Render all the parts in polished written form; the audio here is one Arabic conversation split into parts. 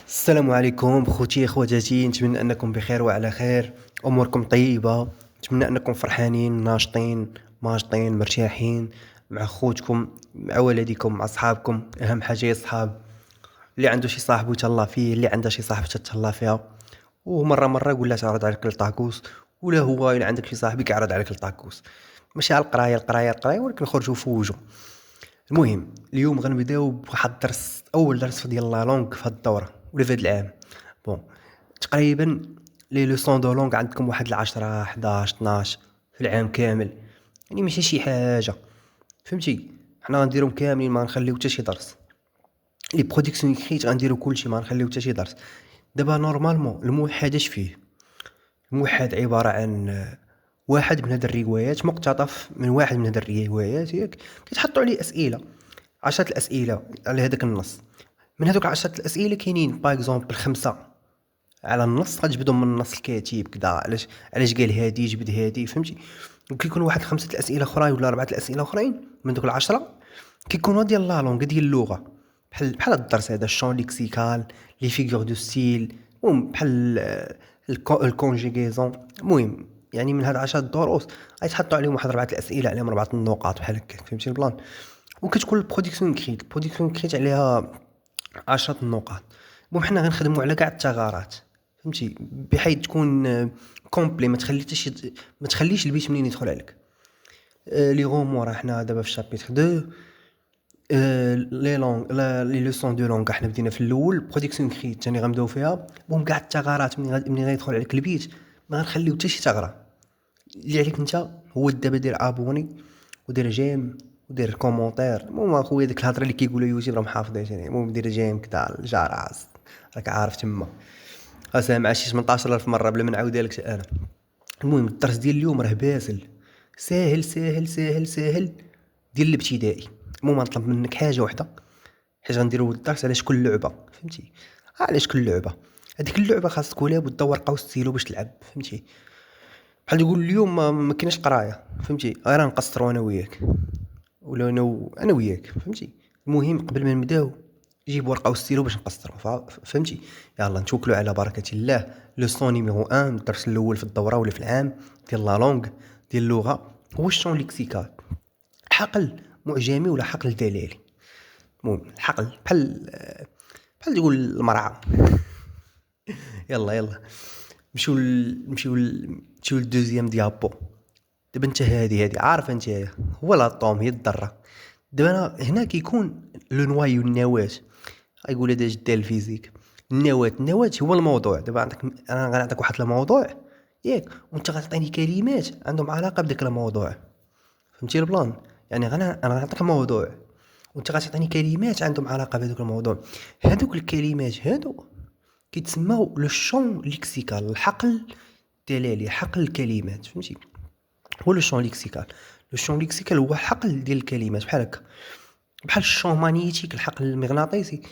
السلام عليكم خوتي خواتاتي، نتمنى انكم بخير وعلى خير، اموركم طيبه. نتمنى انكم فرحانين ناشطين ماجطين مرتاحين مع خوتكم، مع والديكم، مع صحابكم. اهم حاجه هي الصحاب. اللي عنده شي صاحبو تهلا فيه، اللي عندها شي صاحبته تهلا فيها. ومره يقول لها تعرض عليك الطاكوس، ولا هو الا عندك شي صاحبك يعرض عليك الطاكوس. ماشي على القرايه ولكن خرجوا فوجوا. المهم اليوم غنبداو بواحد الدرس، اول درس ديال لا لونغ في هاد الدوره ولا في هاد العام. بون، تقريبا لي لوسون دو لونغ عندكم واحد 10 11 12 في العام كامل. يعني ماشي شي حاجه، فهمتي؟ حنا غنديرهم كاملين، ما نخليو حتى شي درس. لي برودكسيون اكريت غنديرو كلشي، ما نخليو حتى شي درس. دابا نورمالمون الموحد اش فيه؟ الموحد عباره عن واحد من هاد الروايات، مقتطف من واحد من هاد الروايات، ياك؟ كيتحطوا عليه اسئله، 10 الاسئله على هذاك النص. من هذوك 10 الاسئله كاينين باغ اكزومبل 5 على النص، غتجبدوا من النص الكاتب كذا، علاش قال هادي، جبد هادي، فهمتي؟ وكيكون واحد 5 الاسئله اخرين ولا 4 الاسئله اخرين من دوك العشرة كيكونوا ديال لا لونغ، ديال اللغه. بحال هاد الدرس هذا، الشون ليكسيكال، لي فيغور دو ستيل، المهم بحال الكونجيغيزون. المهم يعني من هاد 10 دروس غيتحطوا عليهم واحد 4 الاسئله عليهم 4 النقاط بحال هكا، فهمتي البلان؟ وكتكون البرودكسيون كريت عليها 10 النقاط. المهم حنا غنخدموا على كاع الثغرات، فهمتي؟ بحيث تكون كومبلي، ما تخليش البيت منين يدخل عليك. لي غومور حنا دابا في الشابيتر 2. لي لونغ، لي لوسون دو لونغ حنا بدينا في الاول، برودكسيون كريت ثاني غنبداو فيها. المهم كاع الثغرات منين غيدخل عليك البيت ما غنخليو حتى شي ثغره. اللي عليك انت هو دابا دير ابوني ودير جيم ودير كومونتير. المهم اخويا ديك الهضره اللي كيقولوا يوتيوب راه محافظين. المهم دير جيم كدا الجرس، راك عارف تما. اسمع شي 18000 مره بلا ما نعاودها لك انا. المهم الدرس ديال اليوم راه باسل، ساهل ساهل ساهل ساهل، ديال الابتدائي. المهم نطلب منك حاجه واحده، حيت غنديروا الدرس على شكل لعبه، فهمتي؟ على شكل لعبه. هذيك اللعبه خاص تكون بودا ورقه وستيلو باش تلعب، فهمتي؟ بحال تقول اليوم ما كاينش قرايه، فهمتي؟ غير نقصروا انا وياك، ولا انا وياك، فهمتي؟ المهم قبل ما نبداو جيب ورقه وستيلو باش نقصروا، فهمتي؟ يلا نتوكلوا على بركه الله. لو نيميرو 1، الدرس الاول في الدوره ولا في العام ديال لا لونغ، ديال اللغه، هو الشون ليكسيكال. حقل معجمي ولا حقل دلالي. المهم الحقل بحال تقول المرعى. يلا نمشيو للدوزيام ديابو. دابا انت هادي عارف انت، هو لاطوم هي الذره. دابا أنا هنا كيكون لو نوايو، النواه. غايقول هذا جدا الفيزيك. النواة هو الموضوع. دابا عندك، انا غنعطيك واحد الموضوع، ياك؟ وانت غتعطيني كلمات عندهم علاقه بداك الموضوع، فهمتي البلان؟ يعني انا غنعطيك موضوع وانت غتعطيني كلمات عندهم علاقه بهذاك الموضوع. هذوك الكلمات هادو كيتسموا لو شون ليكسيكال، الحقل الدلالي، حقل الكلمات، فهمتي؟ هو لو شون ليكسيكال. لو شون ليكسيكال هو حقل ديال الكلمات، بحال هكا، بحال الشون مانيتيك، الحقل المغناطيسي.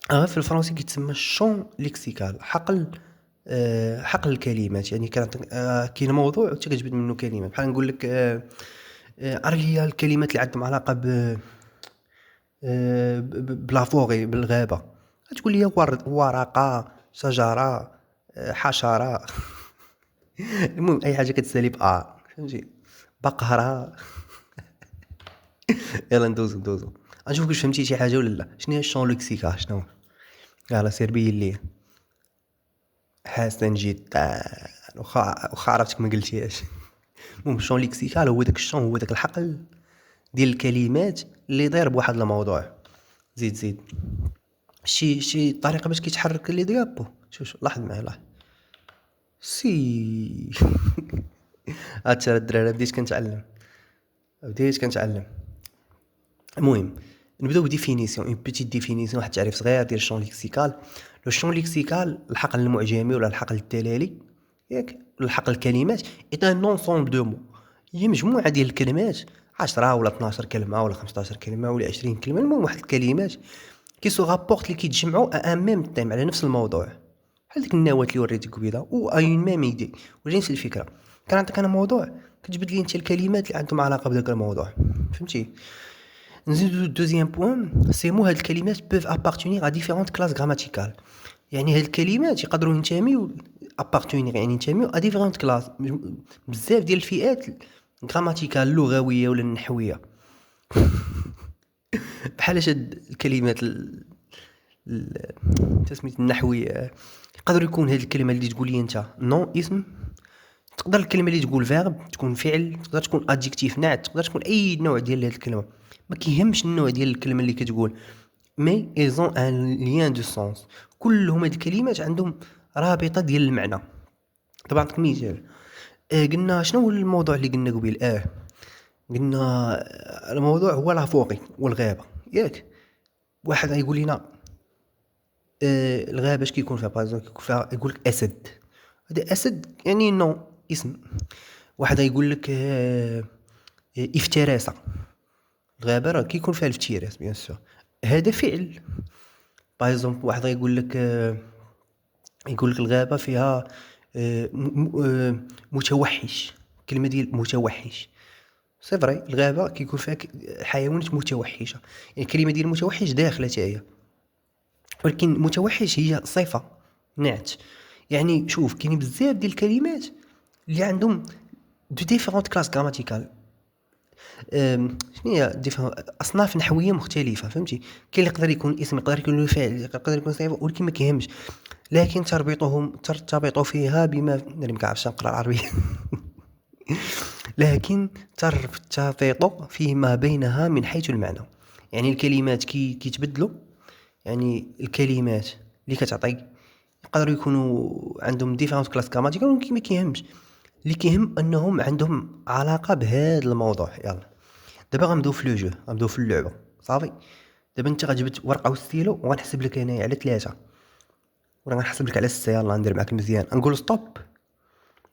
في الفرنسي كيتسمى الشون ليكسيكال، حقل حقل الكلمات. يعني كاين موضوع وانت كتجبد منه كلمات. بحال نقول لك اري الكلمات اللي عندهم علاقه بلا فوغي، بالغابه. تقول لي ورد، ورقه، شجره، حشره. المهم اي حاجه كتسالي فهمتي؟ بقره. يلا ندوزو نشوف واش فهمتي شي حاجه ولا لا. شنو هي الشون ليكسيكال؟ شنو؟ يلا سير بين لي. حسن جدا. واخا عرفتك ما قلتيهاش. المهم الشون ليكسيكال هو داك الشون، هو داك الحقل ديال الكلمات اللي داير بواحد الموضوع. زيد شي طريقه باش كيتحرك لي ديابو. شوف لاحظ معايا، لاحظ سي. هاد الدراري بديت كنتعلم. المهم نبداو بديفينيسيون، اون بيتيت ديفينيسيون، واحد التعريف صغير ديال الشون ليكسيكال. لو شون ليكسيكال، الحقل المعجمي ولا الحقل الدلالي، ياك؟ الحقل الكلمات اي ان انسومبل دو مو، هي مجموعه ديال الكلمات، 10 ولا 12 كلمه ولا 15 كلمه ولا 20 كلمه. المهم واحد الكلمات كي سو رابورت، اللي كيتجمعوا ان ميم تايم على نفس الموضوع. بحال ديك النواه اللي وريتك قبيله، او اين ميم ايدي، نفس الفكره. كنعطيك انا موضوع، كتجبد لي انت الكلمات اللي عندهم علاقه بداك الموضوع، فهمتي؟ نزيدو دوزيام بوين سي مو هاد الكلمات بوف ابارتونيغ ا ديفيرونت كلاس غراماتيكال. يعني هاد الكلمات يقدروا ينتميو ابارتونيغ يعني ينتميو ا ديفيرونت كلاس بزاف ديال الفئات غراماتيكال اللغويه ولا النحويه. بحالاش هاد الكلمات تسميت النحويه يقدر يكون هاد الكلمه اللي تقول لي انت نو اسم، تقدر الكلمه اللي تقول فيرب تكون فعل، تقدر تكون ادجكتيف نعت، تقدر تكون اي نوع ديال هاد الكلمه، ما كيهمش النوع ديال الكلمه اللي كتقول، مي ايزون ان ليان دو سونس. كلهم هاد الكلمات عندهم رابطه ديال المعنى. طبعا نعطيك مثال. قلنا شنو هو الموضوع اللي قلنا قبيل؟ قلنا الموضوع هو لافوري والغابه، ياك؟ واحد غيقول لنا الغابه اش كيكون فيها بازون، كيكون فيها يقول لك اسد، هذا اسد يعني نو اسم. واحد يقول لك افتراسه، الغابه راه كيكون فيها الافتراس بيان سور، هذا فعل. باغ اكزومبل واحد يقول لك يقول لك الغابه فيها متوحش، الكلمه ديال متوحش سي فري، الغابه كيكون فيها حيوانات متوحشه، يعني الكلمه ديال متوحش داخله حتى هي، ولكن متوحش هي صفه نعت. يعني شوف كاين بزاف ديال الكلمات اللي عندهم دو ديفيرونت كلاس غراماتيكال، شنو هي اصناف نحويه مختلفه، فهمتي؟ كاين اللي يقدر يكون اسم، يقدر يكون له فعل، يقدر يكون صفه، ولكن ما كيهمش، لكن ترتبط فيها بما انا ما كنعرفش نقرا العربيه لكن ترتبط فيما بينها من حيث المعنى. يعني الكلمات كيتبدلوا، يعني الكلمات اللي كتعطي يقدروا يكونوا عندهم ديفيرونت كلاس غراماتيكال، ولكن ما كيهمش، اللي كيهم انهم عندهم علاقه بهذا الموضوع. يلا دابا غنبداو في لو جو، غنبداو في اللعبه صافي. دابا انت غتجبد ورقه وستيلو وغنحسب لك هنايا على 3 ولا غنحسب لك على 6. يلا ندير معاك مزيان، نقول ستوب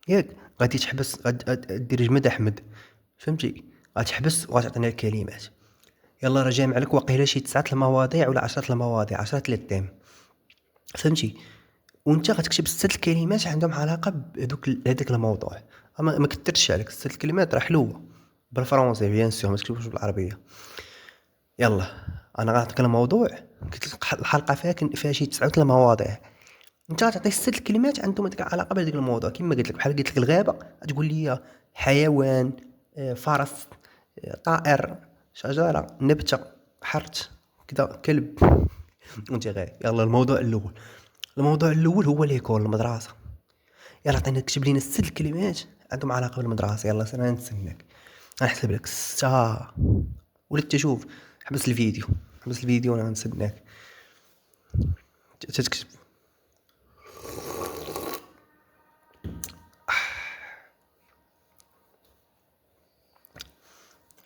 ياك؟ غادي تحبس، غدير جمد احمد، فهمتي؟ غتحبس وغتعطينا الكلمات. يلا راه جامع لك واقيلا شي 9 المواضيع ولا 10 المواضيع، 10 للتيم، فهمتي؟ وانت غتكتب 6 الكلمات عندهم علاقه بهذاك الموضوع. اما ما كثرتش عليك 6 الكلمات، راه حلوه بالفرنسي بيان سور، ما تكتبوش بالعربيه. يلا انا غنعطيك الموضوع، قلت لك الحلقه فيها شي 9 المواضيع، انت غتعطي 6 الكلمات عندهم هذيك العلاقه بهذاك الموضوع. كما قلت لك، بحال قلت لك الغابه تقول لي حيوان، فرس، طائر، شجره، نبته، حرث، كذا، كلب وانت غير. يلا الموضوع الاول هو ليكول، المدرسه. يلا عطينا كتب لينا 6 الكلمات عندهم علاقه بالمدرسه. يلا سير نتسناك، غنحسب لك 6 ولا تشوف. حبس الفيديو، حبس الفيديو وانا غنتسناك تكتب.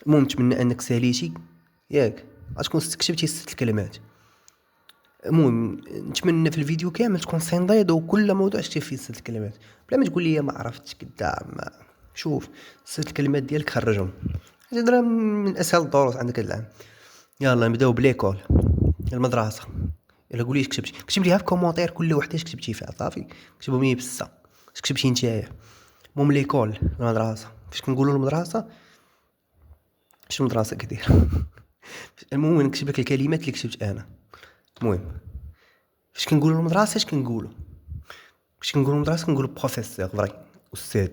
المهم نتمنى انك ساليتي، ياك؟ غتكون كتبتي 6 الكلمات. المهم نتمنى في الفيديو كامل تكون صنديد وكل موضوع تكتب فيه 6 الكلمات، بلا ما تقول لي ما عرفتش كدا. ما شوف 6 الكلمات ديالك خرجهم، هذا من اسهل الدروس عندك هذا العام. يلا نبداو بليكول، المدرسه. يلا قولي اش كتبتي، كتب ليها في كومونتير كل وحده اش كتبتي فيها صافي، كتبهم لي بسا اش كتبتي نتايا. المهم ليكول، المدرسه. فاش كنقولوا المدرسه شنو المدرسه كدير المهم نكتب لك الكلمات اللي كتبت انا. المهم فاش كنقولوا المدرسه اش كنقولوا؟ فاش كنقولوا المدرسه كنقولوا بروفيسور فري، استاذ.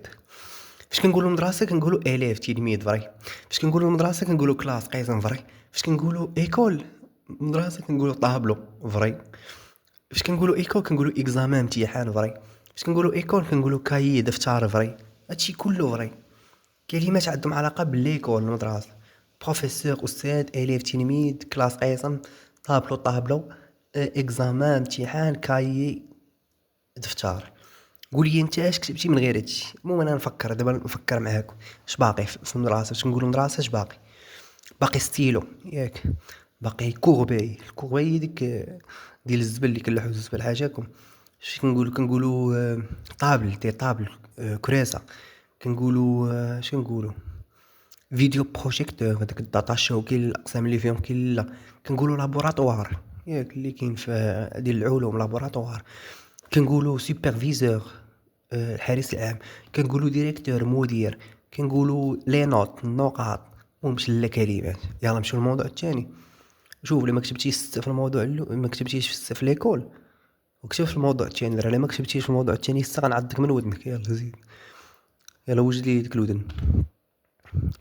فاش كنقولوا المدرسه كنقولوا اليف، تلميذ فري. فاش كنقولوا المدرسه كنقولوا كلاس، قسم فري. فاش كنقولوا ايكول المدرسه كنقولوا طابلو فري. فاش كنقولوا ايكول كنقولوا اكزامان، امتحان فري. فاش كنقولوا ايكول كنقولوا كايي، دفتر فري. هادشي كله فري. كلمات عندهم علاقه بالليكول، المدرسه. بروفيسور استاذ، اليف تلميذ، كلاس قسم، طابلو اكزامان امتحان، كايي دفتر. قول لي انت اش كتبتي من غير هادشي. المهم انا نفكر دابا، نفكر معاكم اش باقي في المدرسه. باش نقولوا مدرسه اش باقي؟ باقي ستيلو، ياك؟ باقي كوربي، الكوربي ديك ديال الزبل اللي كنلوحو الزبل حاجاكم. اش كنقولوا طابل، دي طابل، كراسه. كنقولوا اش كنقولوا؟ فيديو بروجيكتور، هذاك الداتا شو. كاين الاقسام اللي فيهم، كاين لا. كنقولوا لابوراتوار، ياك؟ اللي كاين في ديال العلوم، لابوراتوار. كنقولوا سوبرفيزور، الحارس العام. كنقولوا ديريكتور، مدير. كنقولوا لي نوت، النقاط. لا كلمات. يلا نمشيو للموضوع الثاني. شوف الا ما كتبتيش 6 في الموضوع ما كتبتيش في 6 في ليكول وكتب في الموضوع الثاني، راه الا ما كتبتيش في الموضوع الثاني 6 غنعضك من ودنك. يلا زيد، يلا وجد لي ديك الودن.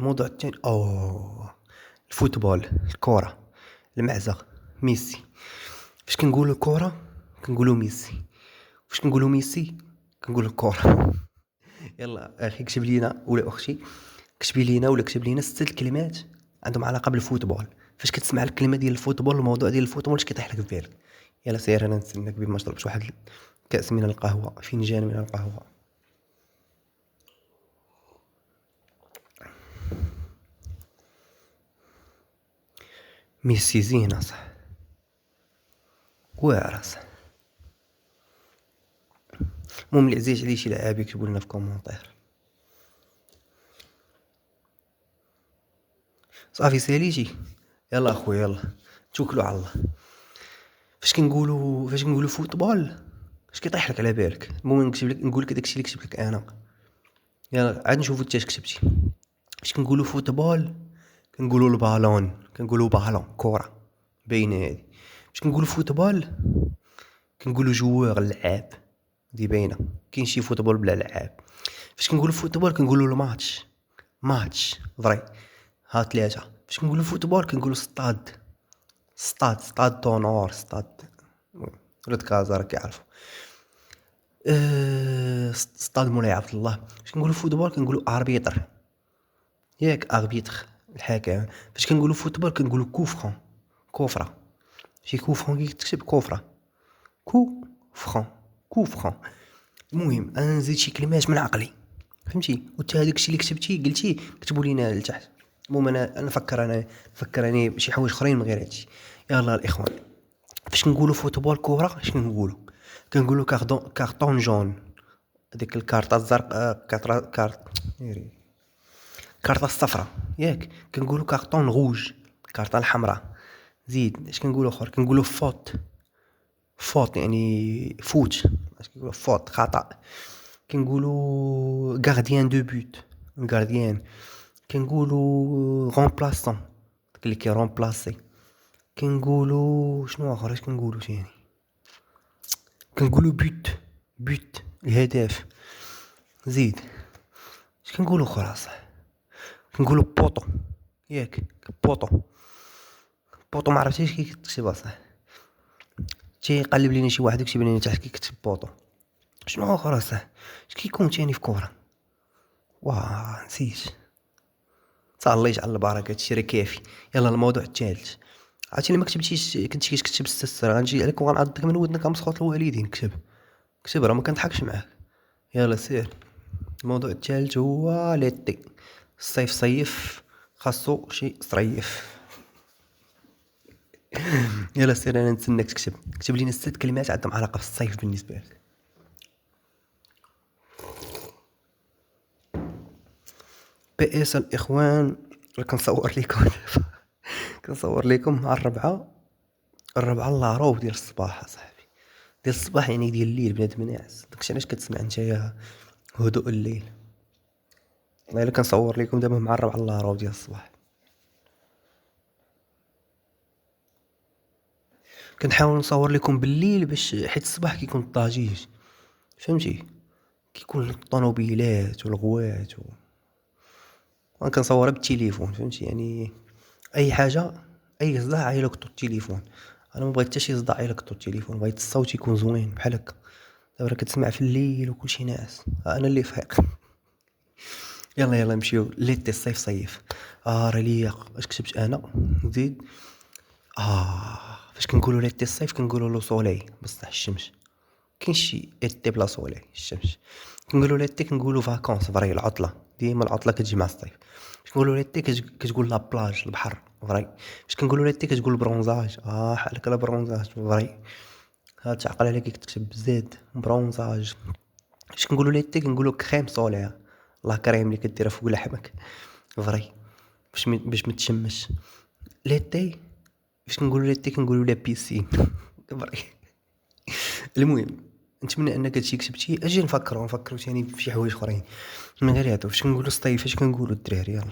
الموضوع الثاني الفوتبول، الكره، المعزه، ميسي. فاش كنقولوا الكره كنقولوا ميسي، فاش كنقولوا ميسي كنقولوا الكره. يلا اخي كتب لينا ولا اختي، كتبي لينا ولا كتب لينا 6 الكلمات عندهم علاقه بالفوتبول. فاش كتسمع الكلمه ديال الفوتبول الموضوع ديال الفوتبول اش كيطيح لك في بالك؟ يلا سير انا نستناك بما شربت واحد كاس من القهوه، فنجان من القهوه. ميسي زينه صح، واعره صح. المهم اللي عزيز عليه شي لعابه يكتبوا لنا في كومونتير. صافي ساليتي. يلا اخويا يلا توكلوا على الله. فاش كنقولوا فوتبول اش كيطيح لك على بالك؟ المهم نكتب لك، نقول لك داكشي اللي كتبت لك انا. يلا عاد نشوفوا انت اش كتبتي. فاش كنقولوا فوتبول كنقولوا البالون، كنقولوا بالون كره باينه هادي. فاش كنقولوا فوتبول كنقولوا جوار اللعاب، دي باينه. كاين شي فوتبول بلا لعاب. فاش كنقولوا فوتبول كنقولوا الماتش، ماتش فري. ها ثلاثه. فاش كنقولوا فوتبول كنقولوا ستاد، ستاد دونور، ستاد ولاد كازا راك يعرفوا. ستاد مولاي عبد الله. فاش كنقولوا فوتبول كنقولوا اربيتر، ياك اربيتر الحكم. فاش كنقولوا فوتبول كنقولوا كوفرون، كوفرة. شي كوفرون كي تكتب كوفرة، كوفرون، كوفرون. المهم انا نزيد شي كلمات من عقلي فهمتي، وانت هذاك الشيء اللي كتبتي قلتي كتبوا لينا لتحت. المهم انا نفكر انا بشي حوايج اخرين من غير هادشي. يلا الاخوان، فاش كنقولوا فوتبول كره اش كنقولوا كارطون جون، هذيك الكارطه الزرقاء، كارطه الصفراء ياك. كنقولوا كارطون روج، كارطه الحمراء. زيد اش كنقولوا اخر؟ كنقولوا فوت يعني فوت، اش كنقولوا فوت خطا. كنقولوا غارديان دو بوت، غارديان. كنقولوا رومبلاسون، داك اللي كي رومبلاسي. كنقولوا شنو اخر؟ اش كنقولوا ثاني؟ كنقولوا بوت الهدف. زيد اش كنقولوا اخر؟ صح كنقولوا بوطو ياك، بوطو ما عرفتيش كي كتكتبها صح. تي قلب لينا شي واحد يكتب لينا تحت كي كتب بوطو. شنو اخر صح؟ اش كيكون ثاني في كره؟ نسيت. صح الله يجعل البركه، هادشي راه كافي. يلا الموضوع الثالث. عرفتي ما كتبتيش كنتي كتكتب السر غنجي عليك وغنعضك من ودنك مسخوط الوالدين. كتب راه ما كنضحكش معاك. يلا سير. الموضوع الثالث هو ليتي، الصيف صيف خاصو شي صريف. يلا سير انا نتسناك كتب لينا 6 كلمات عندهم علاقه بالصيف بالنسبه لك. بي اس الاخوان كنصور لكم كنصور لكم مع الربعة لاروب ديال الصباح اصاحبي. ديال الصباح يعني ديال الليل بنادم ناعس، داكشي علاش كتسمع نتايا هدوء الليل. والله الا كنصور لكم دابا مع الربعة لاروب ديال الصباح. كنحاول نصور لكم بالليل باش حيت الصباح كيكون الضجيج فهمتي، كيكون الطوموبيلات والغوات وانا كنصورها بالتليفون فهمتي. يعني اي حاجه، اي صداع يلقطو التليفون. انا ما بغيت حتى شي صداع يلقطو التليفون، بغيت الصوت يكون زوين بحال هكا. دابا راه كتسمع في الليل وكلشي ناعس، انا اللي فايق. يلا نمشيو ليتي، الصيف صيف. راه ليا اش كتبت انا؟ نزيد. فاش كنقولوا ليتي الصيف كنقولوا لو سولي بصح الشمس. كاين شي ايتي بلا سولي الشمس. كنقولوا ليتي كنقولوا فاكونس فري، العطله. ديما العطله كتجي مع الصيف. باش كنقولوا ليتي كتقول لا بلاج البحر فري. باش كنقولوا ليتي كتقول برونزاج، حالك لا برونزاج فري. تعقل عليك كتكتب بزاد برونزاج. باش كنقولوا ليتي كنقولوا كريم سولير، لا كريم اللي كديرها فوق لحمك فري باش ما تشمش. ليتي باش كنقولوا ليتي كنقولوا لا بيسين فري. المهم نتمنى انك هادشي كتبتي. اجي نفكروا ثاني بشي حوايج اخرين من غير هادو. فاش كنقولوا الصيف اش كنقولوا الدراري؟ يلا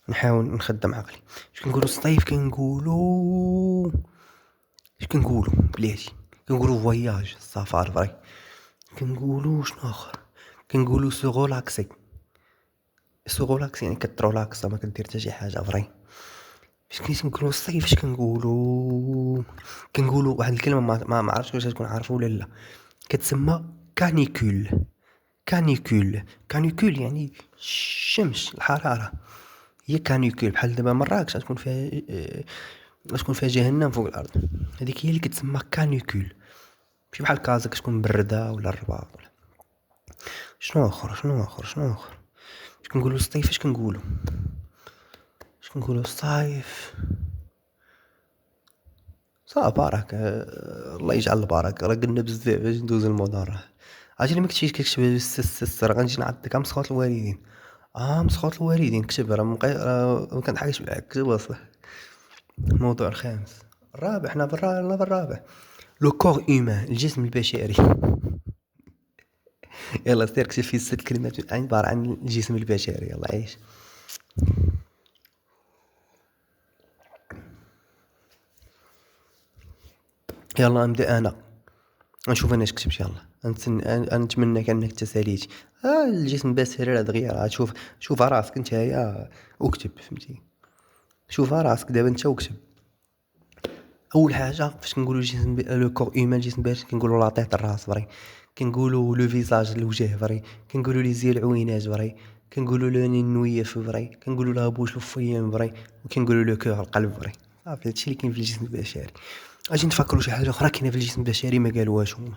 نحاول نخدم عقلي. اش كنقولوا الصيف؟ كنقولوا بلاتي، كنقولوا فواياج السفر فري، كنقولوا شنو اخر، كنقولوا سو غولاكسي يعني كترولاكس ما كدير حتى شي حاجه فري. اش كنقولوا الصيف؟ اش كنقولوا واحد الكلمه ما عرفتش واش تكون عارفه ولا لا، كتسمى كانيكول. كانيكول يعني الشمس الحراره، هي كانيكول. بحال دابا مراكش غتكون فيها غتكون فيها جهنم فوق الارض، هذيك هي اللي كتسمى كانيكول. ماشي بحال كازا كتكون برده ولا الرباط ولا شنو اخر. اش كنقولوا الصيف؟ اش كنقولوا الصيف؟ صافا راك الله يجعل البركه، راه قلنا بزاف باش ندوز الموضوع. راه عرفتي ما كنتيش كتكتب السس راه غنجي نعطيك مسخوط الوالدين. مسخوط الوالدين كتب، راه ما كنضحكش معاك، كتب اصلا. الموضوع الخامس الرابع، حنا في الرابع. لو كور اومان، الجسم البشري. يلا سير كتب فيه 6 كلمات عبارة عن الجسم البشري، يلا عيش. يلا نبدا انا، نشوف انا اش كتبت. يلا نتمنى انك تساليتي. الجسم البشري راه دغيا، راه شوف راسك نتايا وكتب، فهمتي؟ شوف راسك دابا انت وكتب. اول حاجه فاش كنقولوا الجسم لو كور اومان، الجسم البشري، كنقولوا لا طيط الراس فري، كنقولوا لو فيزاج الوجه فري، كنقولوا لي زي العوينات فري، كنقولوا لو ني النويف فري، كنقولوا لا بوش الفيام فري، وكنقولوا لو كور القلب فري. صافي هادشي اللي كاين في الجسم البشري. اجي نفكروا شي حاجه اخرى كاينه في الجسم البشري ما قالوهاش هما.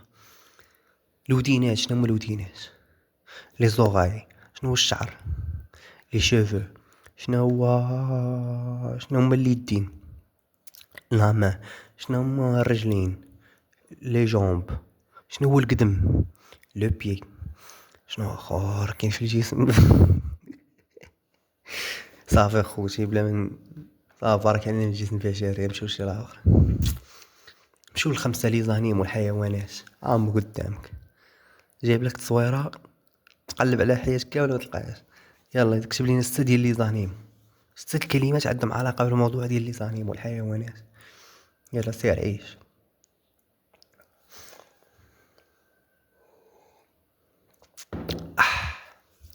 الودينات، شنو هما الودينات؟ لي زوغاي، شنو هو الشعر؟ لي شوفو، شنو هما اليدين؟ لا ما، شنو هما الرجلين؟ لي جومب، شنو هو القدم؟ لو بيي. شنو اخر كاين في الجسم؟ صافي خوتي بلا من صافي بارك علينا الجسم البشري، نمشيو لشي اخر. نمشيو للخمسه لي زانيم والحيوانات. قدامك جايب لك تصويره، تقلب على حياتك ولا ما تلقاهاش. يلا تكتب لينا 6 ديال لي زانيم، 6 كلمات عندهم علاقه بالموضوع ديال لي زانيم والحيوانات. يلا سير عيش.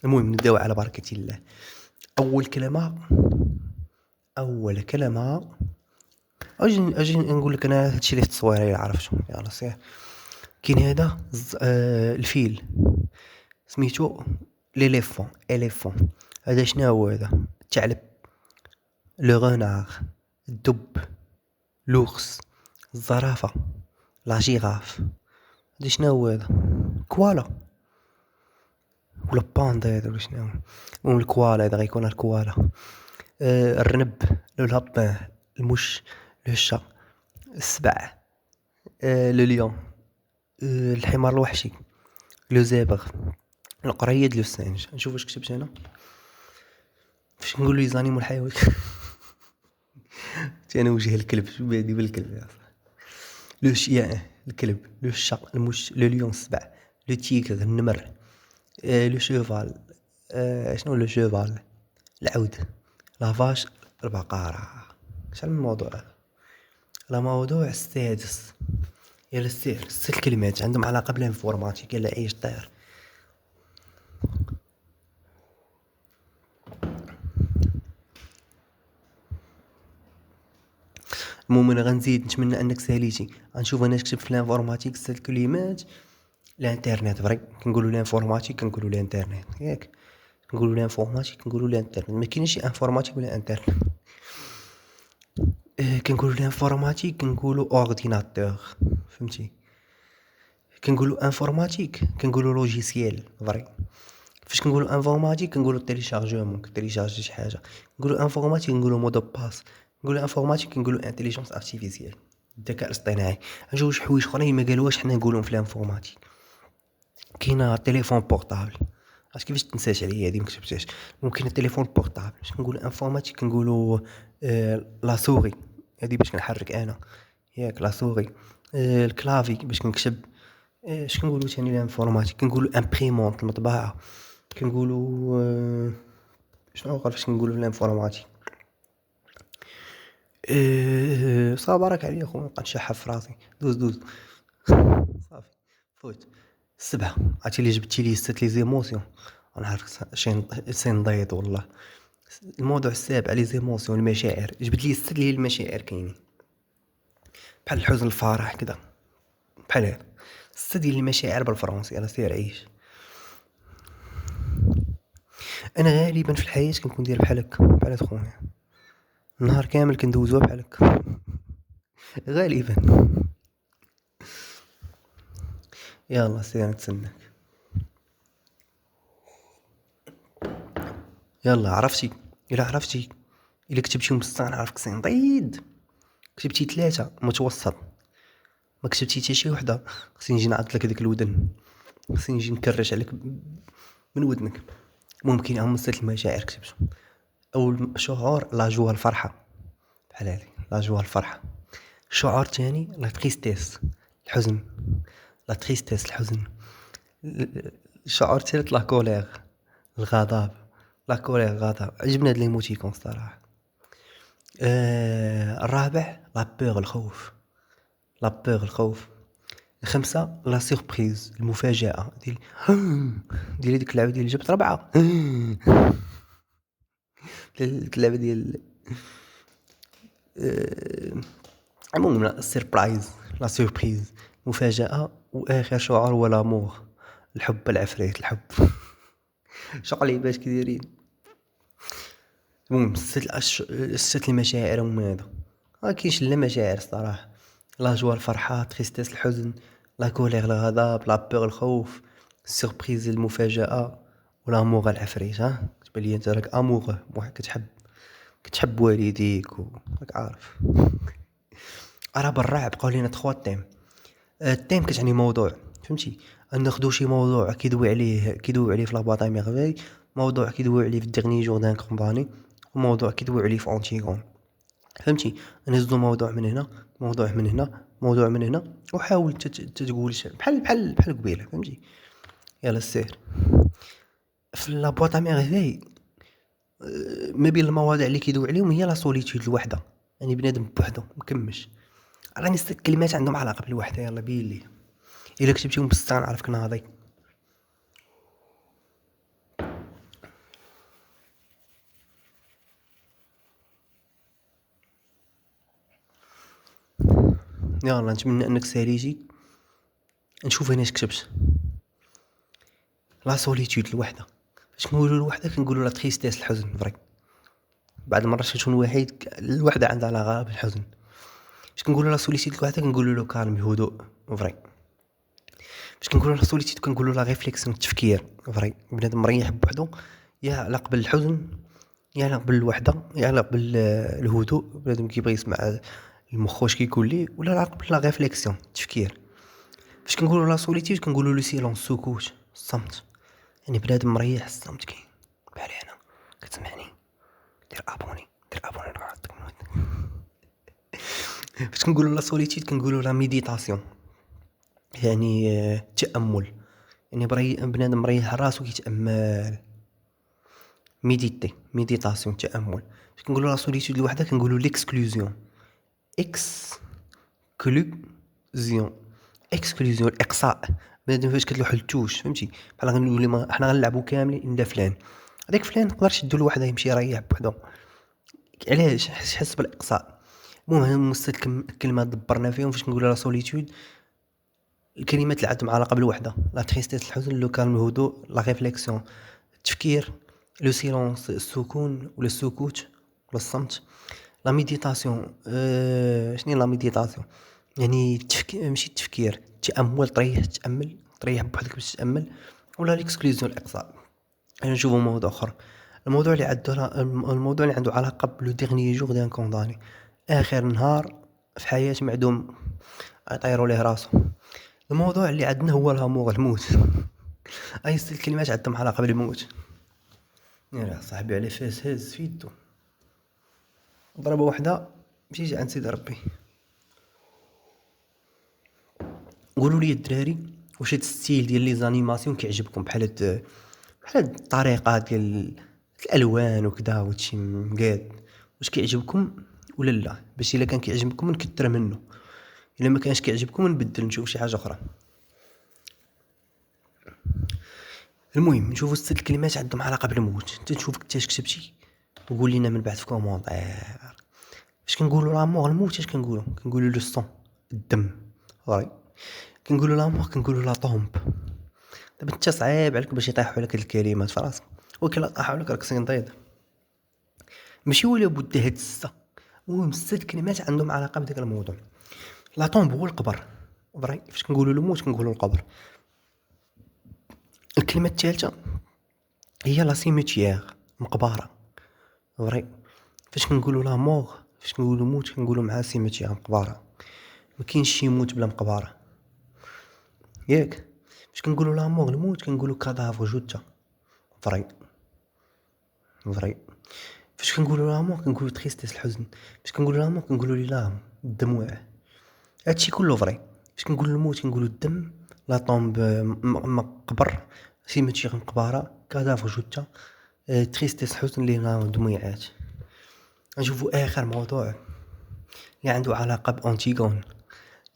المهم نبداو على بركه الله. اول كلمه اجي نقول لك انا هادشي اللي في التصويره اللي عرفتو. يلا سير. كاين هذا الفيل سميتو ليليفون، اليفون. هذا شنو هو؟ هذا الثعلب. لو غونار، الدب. لوغس، الزرافه. لا جيراف. هذا شنو هو؟ هذا كوالا ولا باندا هذا ولا شنو هو؟ المهم الكوالا هذا غيكون الكوالا. الرنب، لو لابان، المش، لو شا، السبع، لو ليون، الحمار الوحشي، لو زيبغ، القريد، لو سانج. نشوف واش كتبت هنا. فاش نقول لي زانيم والحيوان انا وجه الكلب، شو بادي بالكلب يا صاحبي. لو شيان الكلب، لو شا المش، لو ليون السبع، لو تيغر النمر، لو شوفال. شنو لو شوفال؟ العود. لا فاش البقرة. شحال من موضوع هذا. الموضوع السادس. يلا سير 6 كلمات عندهم علاقة بالانفورماتيك. يلا عيش طير. المهم انا غنزيد، نتمنى انك ساليتي. غنشوف انا كتبت في الانفورماتيك 6 كلمات. الانترنت فري، كنقولوا الانفورماتيك كنقولوا الانترنت ياك، نقولوا الانفورماتيك كنقولوا الانترنت، ما كاينش شي انفورماتيك ولا انترنت. كنقولوا الانفورماتيك كنقولوا اورديناتور، فهمتي؟ كنقولوا انفورماتيك كنقولوا لوجيسيال فري. فاش كنقولوا انفورماتيك كنقولوا تيليشارجمون، كتيليشارجي شي حاجه. نقولوا انفورماتيك كنقولوا مود باس. نقولوا انفورماتيك كنقولوا انتيليجنس ارتيفيسيال، الذكاء الاصطناعي. جوج حوايج اخرين ما قالوهاش حنا نقولوهم في الانفورماتيك. كاينه التليفون بورطابل، عرفت كيفاش تنساش عليا هذه ما كتبتهاش. ممكن التليفون بورطابل. باش كنقولوا انفورماتيك كنقولوا لا سوري، هذه باش كنحرك انا ياك، لا سوري. الكلافي باش كنكتب. اش كنقولوا ثاني الانفورماتيك؟ كنقولوا امبريمونط المطبعه. كنقولوا شنو قال فاش كنقولوا لانفورماتيك؟ صافي بارك عليا خويا نبقى نشحف في راسي. دوز صافي فوت. السبعة عرفتي اللي جبتي لي ست لي زيموسيون، نعرفك شي نضيض والله. الموضوع السابع لي زيموسيون المشاعر، جبت لي ست لي المشاعر كاينين بحال الحزن الفرح كذا بحال هذا ست ديال المشاعر بالفرنسي. انا سير عيش. انا غالبا في الحياة كنكون داير بحال هكا بحال هاد خويا، النهار كامل كندوزوها بحال هكا غالبا. يلا سير نتسناك. يلا عرفتي، الا عرفتي الا كتبتي مستان عارفك سنضيد، كتبتي 3 متوسط، ما كتبتي حتى شي وحده، خصني نجي نعض لك هذيك الودن، خصني نجي نكرش عليك من ودنك. ممكن هم ست المشاعر كتبت. اول شعور لا جوا الفرحه بحال هذه لا جوا الفرحه. شعور تاني لا تريستيس الحزن، لا تريستيس الحزن. شعور ثالث لا كولير الغضب، لا كولير الغضب. عجبني هاد ليموتيكون الصراحه. الرابع لا بور الخوف، لا بور الخوف. الخمسة لا سيربريز المفاجأة ديال ديال ديك اللعبة ديال جبت 4 ديك اللعبة ديال المهم السيربرايز لا سيربريز مفاجأة. واخر شعور هو لامور الحب العفريت الحب. شغل عباد كديرين. المهم الست المشاعر هما هذا. ما كاينش لا مشاعر الصراحة، لا جوا الفرحة، تريستيس الحزن، لا كولير الغضب، لا بور الخوف، السيربريز المفاجأة، ولا اموغ العفريت. ها تبان لي انت راك اموغ كتحب والديك وراك عارف. راه بالرعب بقاو لينا 3 تيم. التيم كتعني موضوع فهمتي، ناخدو شي موضوع كيدوي عليه في لاباطاي ميرفاي، موضوع كيدوي عليه في الديرني جور دان كومباني، وموضوع كيدوي عليه في اونتيغون فهمتي. نهزو موضوع من هنا، موضوع من هنا، موضوع من هنا، وحاول تقول بحال قبيله فهمتي. يلا سير في لابواط ميرفاي. ما بين المواضيع اللي كيدوي عليهم هي لا سوليتود الوحده، يعني بنادم بوحدو مكمش. راني 6 كلمات عندهم علاقه بالوحده. يلا بين لي الا كتبتيهم بستان عرفك ناضي. يلا نتمنى انك ساليتي. نشوف هنا اش كتبت. لا سوليتود الوحده. فاش كنقولوا الوحده كنقولوا لا تريستيس الحزن فري. بعد المرات كتكون وحيد الوحده عندها علاقه بالحزن. فاش كنقولوا لا سوليتود الوحده كنقولوا له كالم الهدوء فري. فاش كنقولوا لا سوليتود كنقولوا لا ريفليكسيون التفكير فري. بنادم مريح بوحدو يا علاق بالحزن يا علاق بالوحده يا علاق بالهدوء. بنادم كيبغي يسمع المخ واش كيقول ليه، ولا علاق بلا ريفليكسيون التفكير. فاش كنقولوا لا سوليتود كنقولوا لو سيلونس السكوت الصمت، يعني بنادم مريح الصمت كاين بحال هنا كتسمعني. دير ابوني نعطيك من ودنك. فاش كنقولوا لا سوليتود كنقولوا لا ميديتاسيون، يعني تأمل، يعني بنادم مريح راسو كيتأمل. ميديتاسيون تأمل. فاش كنقولوا لا سوليتود الوحده كنقولوا ليكسكلوزيون. اكسكلوزيون اكسكلوزيون الاقصاء. بنادم فاش كتلوح للتوش فهمتي، بحال غنقولوا حنا غنلعبوا كاملين الا فلان، هذاك فلان نقدر شدو لوحده يمشي يريح بوحدو. علاش حس بالاقصاء. المهم مست الكلمات دبرنا فيهم فاش كنقولوا لا سوليتود. الكلمات اللي عندهم علاقه بالوحده لا تريستيس الحزن، لو كالم الهدوء، لا ريفليكسيون التفكير، لو سيلونس السكون ولا السكوت ولا الصمت، لا ميديتاسيون. شنو لا ميديتاسيون؟ يعني ماشي التفكير، تأمل تريح بوحدك باش تتأمل، ولا ليكسكلوزيون الاقصاء. يعني نشوفوا موضوع اخر. الموضوع اللي عنده علاقه بلو ديرني جور دان كونداني، اخر نهار في حياه معدوم يطيروا ليه راسه. الموضوع اللي عندنا هو الهامور الموت. اي ست الكلمات عندهم علاقه بالموت. يا صاحبي على فاس هاز فيدو ضربه واحده مشيت عند سيدي ربي. قولوا لي الدراري واش هاد الستيل ديال لي زانيماسيون كيعجبكم، بحال هاد الطريقه ديال الألوان وكدا وهادشي مقاد، واش كيعجبكم ولا لا؟ باش إلا كان كيعجبكم نكتر منه، إلا ما كانش كيعجبكم نبدل نشوف شي حاجة أخرى. المهم نشوفوا 6 الكلمات عندهم علاقة بالموت. انت نشوفك انت اش كتبتي وقول لنا من بعد في كومونتير. فاش كنقولوا لامور الموت اش كنقولوا لو سون الدم، فري. كنقولوا لامور كنقولوا لا طومب. دابا انت صعيب عليك باش يطيحوا لك الكلمات في راسك، ولكن لا طاحوا لك راك سنطيد ماشي ولا بد هاد الستة. المهم 6 الكلمات عندهم علاقة بداك الموضوع. لا طومب هو القبر، فري. فاش كنقولوا الموت كنقولوا القبر. الكلمة الثالثة هي لا سيميتيير، مقبرة، فري. فاش كنقولوا لا مور، فاش كنقولوا موت كنقولوا مع سيميتيير، مقبرة. ما كاينش شي يموت بلا مقبرة، ياك. فاش كنقولوا لا مور الموت كنقولوا كادافر، جثة، فري، فري. فاش كنقولوا لا مور كنقولوا تريستيس، الحزن. فاش كنقولوا لا مور كنقولوا لي لام، الدموع. هادشي كله فري. فاش كنقولوا الموت كنقولوا الدم، لا طومب مقبر، سيميتيير مقبرة، كادافر جثة، تريستيس حزن اللي دموعات. نشوفوا اخر موضوع اللي عنده علاقة بأنتيغون،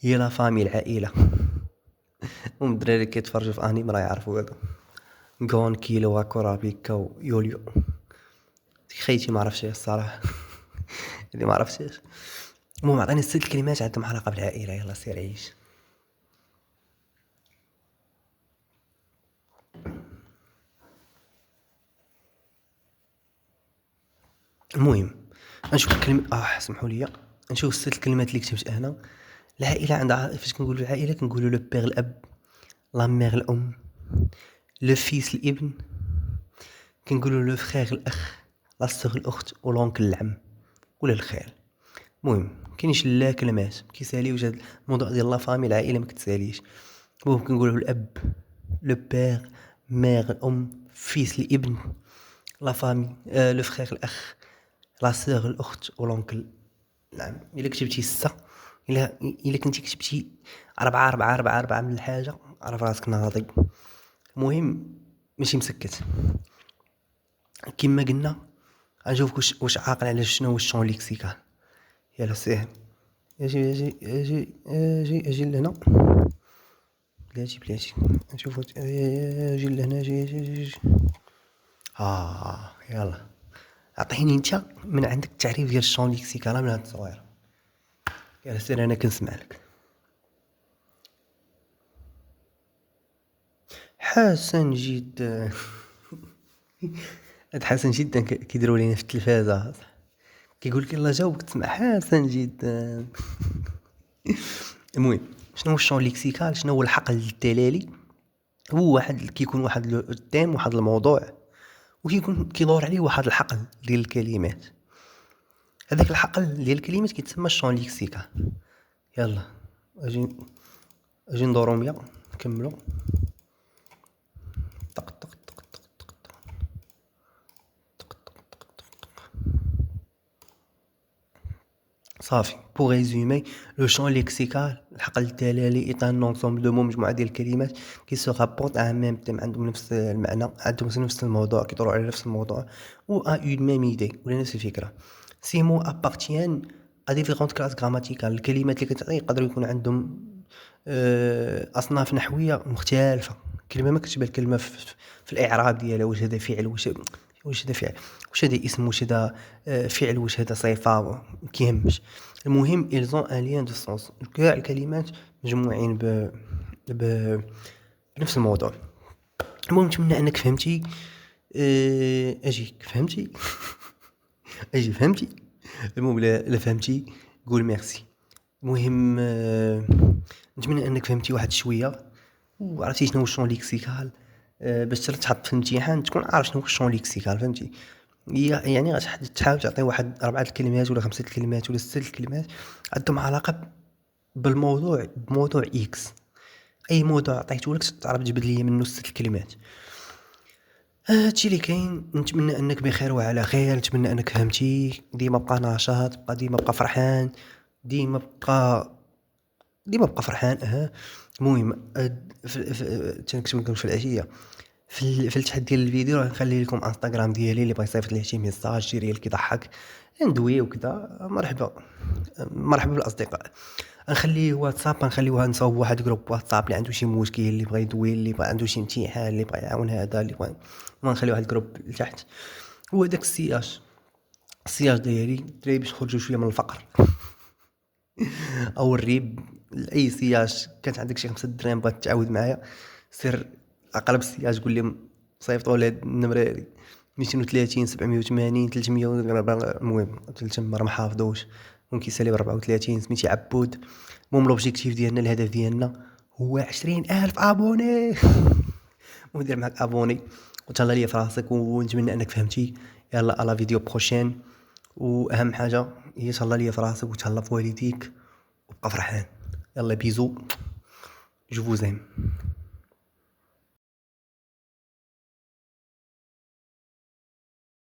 هي لا فامي، العائلة. هم الدراري كيتفرجوا في انيم راه يعرفوا هذا. غون، كيلو، كورابيكا ويوليو. خيتي ما عرفتش الصراحة. اللي ما عرفتش. المهم عطيني 6 الكلمات عندهم علاقة بالعائلة، يلا سير عيش. المهم نشوف الكلمة سمحوا لي نشوف 6 الكلمات اللي كتبت هنا. العائلة عندها، فاش كنقولوا العائلة كنقولوا لو بيغ الاب، لا ميغ الام، لو فيس الابن، كنقولوا لو فخير الاخ، لا سوغ الاخت، ولونكل العم ولا الخال. المهم كاينش لا كلمات كيساليوش هاد الموضوع ديال لا فامي، العائله ما كتساليش. المهم كنقولوا الاب، لو بير، مير الام، فيس الابن، لا فامي، لو فخير الاخ، لا سوغ الاخت، ولونكل العم. الا كتبتي 6، الا كنتي كتبتي 4 من الحاجه عرف راسك ناضي. المهم ماشي مسكت كما قلنا. غنشوفك واش عاقل على شنو هو الشون ليكسيكال. يلا سهل. اجي لهنا، بلاتي نشوفو. اجي لهنا، اجي. يلا عطيني انت من عندك التعريف ديال الشون ليكسيكال من هاد التصوير. يلا سير انا كنسمع لك. حسن جدا. هاد حسن جدا كيديروا لينا في التلفازه، كيقول لك يلا جاوبك تسمع حسن جدا. المهم شنو هو الشون ليكسيكال؟ شنو هو الحقل التلالي؟ هو واحد كيكون واحد التيم، واحد الموضوع، وكيكون كيدور عليه واحد الحقل ديال الكلمات. هذاك الحقل ديال الكلمات كيتسمى الشون ليكسيكال. يلا اجي ندورو 100 نكملو. طق طق طق طق طق طق طق طق طق. صافي. بوغ ريزومي، لو شون ليكسيكال، الحقل التلالي، est un ensemble de mots، مجموعة ديال الكلمات كي سو رابورت ان ميم تيم، عندهم نفس المعنى، عندهم نفس الموضوع، كيدوروا على نفس الموضوع، و ا اون ميم ايدي ولا نفس الفكرة. سي مو ابارتيان ا ديفيرونت كلاس غراماتيكال. الكلمات اللي كتعطي يقدروا يكون عندهم اصناف نحويه مختلفه. كلمه ما كتشبه الكلمه في الاعراب ديالها، واش هذا فعل، واش هذا فعل، واش هذا اسم، واش هذا فعل، واش هذا صفه، ما كيهمش. المهم ils ont un lien de sens. كاع الكلمات مجموعين ب... بنفس الموضوع. المهم نتمنى انك فهمتي. اجيك فهمتي. اجي فهمتي. المهم لا فهمتي قول ميرسي. المهم نتمنى انك فهمتي واحد شويه وعرفتي شنو هو الشون ليكسيكال، باش تحط في الامتحان تكون عارف شنو هو الشون ليكسيكال، فهمتي؟ يعني غتحاول تعطي واحد 4 الكلمات ولا 5 الكلمات ولا 6 الكلمات عندهم علاقه بالموضوع، بموضوع اكس. اي موضوع عطيته لك تعرف تجبد لي منه 6 الكلمات. هادشي اللي كاين. نتمنى انك بخير وعلى خير، نتمنى انك فهمتي. ديما بقى نشاط، ديما بقى فرحان، ديما بقى فرحان. المهم تنكتب لكم في العشيه في التحت ديال الفيديو راه نخلي لكم انستغرام ديالي اللي بغى يصيفط لي شي ميساج شي ريل كيضحك ندوي وكذا. مرحبا بالاصدقاء. غنخلي واتساب، غنخليوها نصاوب واحد جروب واتساب اللي عنده شي مشكل، اللي بغى يدوي، اللي بغى عنده شي امتحان، اللي بغى يعاون هذا، اللي بغى غنخلي واحد الجروب لتحت. هو داك السياج ديالي دراري باش نخرجوا شويه من الفقر. او الريب لاي سياج كانت عندك شي 5 دراهم بغات تعاود معايا، سير اقرب سياج قول لي صيفطوا لي النمره هادي 230 780 300. المهم قلت ما محافظوش، ممكن يسالي ب 34 سميتي عبود. المهم لوبجيكتيف ديالنا الهدف ديالنا هو 20,000 ابوني. وندير معاك ابوني وتهلا ليا في راسك، ونتمنى انك فهمتي. يلا على فيديو بروشين، واهم حاجه هي تهلا ليا في راسك وتهلا في والديك وبقى فرحان. يلا بيزو، جو فوز ايم.